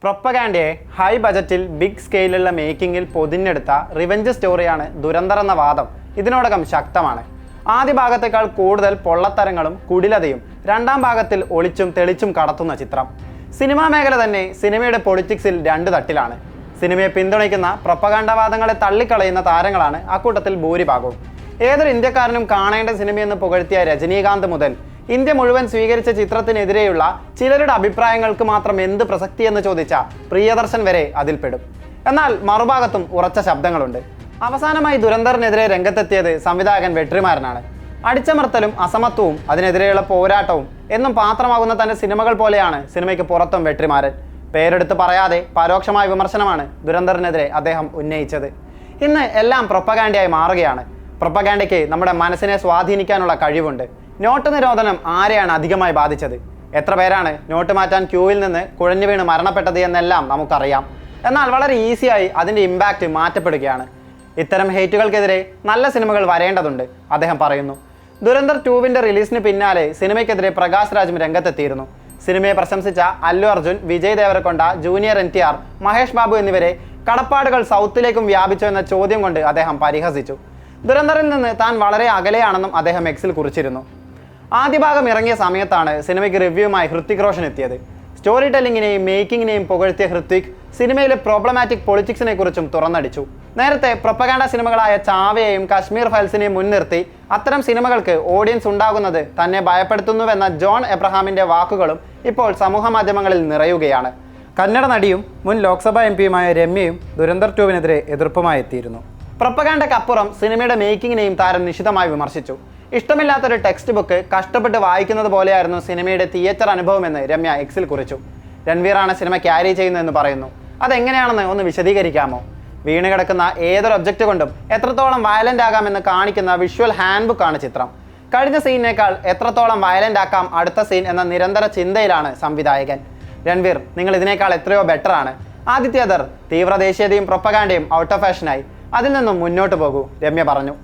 പ്രൊപ്പഗാൻഡയെ high ബജറ്റിൽ big സ്കെയിലുള്ള മേക്കിങ്ങിൽ പൊതിഞ്ഞെടുത്ത revenge സ്റ്റോറിയാണ് ദുരന്തർ എന്ന വാദം ഇതിനോടകം ശക്തമാണ്. ആദ്യ ഭാഗത്തേക്കാൾ കൂടുതൽ പൊള്ളത്തരങ്ങളും കുടിലതയും രണ്ടാം ഭാഗത്തിൽ ഒളിച്ചും തെളിച്ചും കടത്തുന്ന ചിത്രം. സിനിമാ മേഖല തന്നെ സിനിമയുടെ പൊളിറ്റിക്സിൽ രണ്ട് തട്ടിലാണ്. സിനിമയെ പിന്തുണയ്ക്കുന്ന പ്രൊപ്പഗാൻഡവാദങ്ങളെ തള്ളിക്കളയുന്ന താരങ്ങളാണ് അക്കൂട്ടത്തിൽ ഭൂരിഭാഗവും. ഏതൊരു ഇന്ത്യക്കാരനും കാണേണ്ട സിനിമയെന്ന് പുകഴ്ത്തിയ രജനീകാന്ത് മുതൽ ഇന്ത്യ മുഴുവൻ സ്വീകരിച്ച ചിത്രത്തിനെതിരെയുള്ള ചിലരുടെ അഭിപ്രായങ്ങൾക്ക് മാത്രം എന്ത് പ്രസക്തിയെന്ന് ചോദിച്ച പ്രിയദർശൻ വരെ അതിൽപ്പെടും. എന്നാൽ മറുഭാഗത്തും ഉറച്ച ശബ്ദങ്ങളുണ്ട്. അവസാനമായി ദുരന്തറിനെതിരെ രംഗത്തെത്തിയത് സംവിധായകൻ വെട്രിമാരനാണ്. അടിച്ചമർത്തലും അസമത്വവും അതിനെതിരെയുള്ള പോരാട്ടവും എന്നും പാത്രമാകുന്ന തന്റെ സിനിമകൾ പോലെയാണ് സിനിമയ്ക്ക് പുറത്തും വെട്രിമാരൻ. പേരെടുത്ത് പറയാതെ പരോക്ഷമായ വിമർശനമാണ് ദുരന്തറിനെതിരെ അദ്ദേഹം ഉന്നയിച്ചത്. ഇന്ന് എല്ലാം പ്രൊപ്പഗാൻഡയായി മാറുകയാണ്. പ്രൊപ്പഗാൻഡയ്ക്ക് നമ്മുടെ മനസ്സിനെ സ്വാധീനിക്കാനുള്ള കഴിവുണ്ട്. നോട്ട് നിരോധനം ആരെയാണ് അധികമായി ബാധിച്ചത്? എത്ര പേരാണ് നോട്ട് മാറ്റാൻ ക്യൂവിൽ നിന്ന് കുഴഞ്ഞു വീണ് മരണപ്പെട്ടത് എന്നെല്ലാം നമുക്കറിയാം. എന്നാൽ വളരെ ഈസിയായി അതിൻ്റെ ഇമ്പാക്റ്റ് മാറ്റപ്പെടുകയാണ്. ഇത്തരം ഹേറ്റുകൾക്കെതിരെ നല്ല സിനിമകൾ വരേണ്ടതുണ്ട്, അദ്ദേഹം പറയുന്നു. ദുരന്തർ 2 റിലീസിന് പിന്നാലെ സിനിമയ്ക്കെതിരെ പ്രകാശ് രാജും രംഗത്തെത്തിയിരുന്നു. സിനിമയെ പ്രശംസിച്ച അല്ലു അർജുൻ, വിജയ് ദേവരകൊണ്ട, ജൂനിയർ NTR, മഹേഷ് ബാബു എന്നിവരെ കടപ്പാടുകൾ സൗത്തിലേക്കും വ്യാപിച്ചോ എന്ന ചോദ്യം കൊണ്ട് അദ്ദേഹം പരിഹസിച്ചു. ദുരന്തറിൽ നിന്ന് താൻ വളരെ അകലെയാണെന്നും അദ്ദേഹം എക്സിൽ കുറിച്ചിരുന്നു. ആദ്യ ഭാഗം ഇറങ്ങിയ സമയത്താണ് സിനിമയ്ക്ക് റിവ്യൂമായി ഹൃത്തിക് റോഷൻ എത്തിയത്. സ്റ്റോറി ടെല്ലിങ്ങിനെയും മേക്കിങ്ങിനെയും പുകഴ്ത്തിയ ഹൃത്തിക് സിനിമയിലെ പ്രോബ്ലമാറ്റിക് പൊളിറ്റിക്സിനെ കുറിച്ചും തുറന്നടിച്ചു. നേരത്തെ പ്രൊപ്പഗാൻഡ സിനിമകളായ ചാവയെയും കശ്മീർ ഫയൽസിനെയും മുൻനിർത്തി അത്തരം സിനിമകൾക്ക് ഓഡിയൻസ് ഉണ്ടാകുന്നത് തന്നെ ഭയപ്പെടുത്തുന്നുവെന്ന ജോൺ എബ്രഹാമിന്റെ വാക്കുകളും ഇപ്പോൾ സമൂഹ മാധ്യമങ്ങളിൽ നിറയുകയാണ്. കന്നഡ നടിയും മുൻ ലോക്സഭാ MP-യുമായ രമ്യയും ദുരന്തർ 2-നെതിരെ എതിർപ്പുമായി എത്തിയിരുന്നു. പ്രൊപ്പഗാൻഡയ്ക്കപ്പുറം സിനിമയുടെ മേക്കിങ്ങിനെയും താരം നിശിതമായി വിമർശിച്ചു. ഇഷ്ടമില്ലാത്തൊരു ടെക്സ്റ്റ് ബുക്ക് കഷ്ടപ്പെട്ട് വായിക്കുന്നത് പോലെയായിരുന്നു സിനിമയുടെ തിയേറ്റർ അനുഭവമെന്ന് രമ്യ എക്സിൽ കുറിച്ചു. രൺവീറാണ് സിനിമ ക്യാരി ചെയ്യുന്നതെന്ന് പറയുന്നു. അതെങ്ങനെയാണെന്ന് ഒന്ന് വിശദീകരിക്കാമോ? വീണ് കിടക്കുന്ന ഏതൊരു ഒബ്ജക്റ്റ് കൊണ്ടും എത്രത്തോളം വയലൻ്റ് ആകാമെന്ന് കാണിക്കുന്ന വിഷ്വൽ ഹാൻഡ് ബുക്കാണ് ചിത്രം. കഴിഞ്ഞ സീനിനേക്കാൾ എത്രത്തോളം വയലൻ്റ് ആക്കാം അടുത്ത സീൻ എന്ന നിരന്തര ചിന്തയിലാണ് സംവിധായകൻ. രൺവീർ, നിങ്ങൾ ഇതിനേക്കാൾ എത്രയോ ബെറ്റർ ആണ്. ആദിത്യദർ തീവ്ര ദേശീയതയും പ്രൊപ്പഗാൻഡയും ഔട്ട് ഓഫ് ഫാഷനായി. അതിൽ നിന്നും മുന്നോട്ട് പോകൂ, രമ്യ പറഞ്ഞു.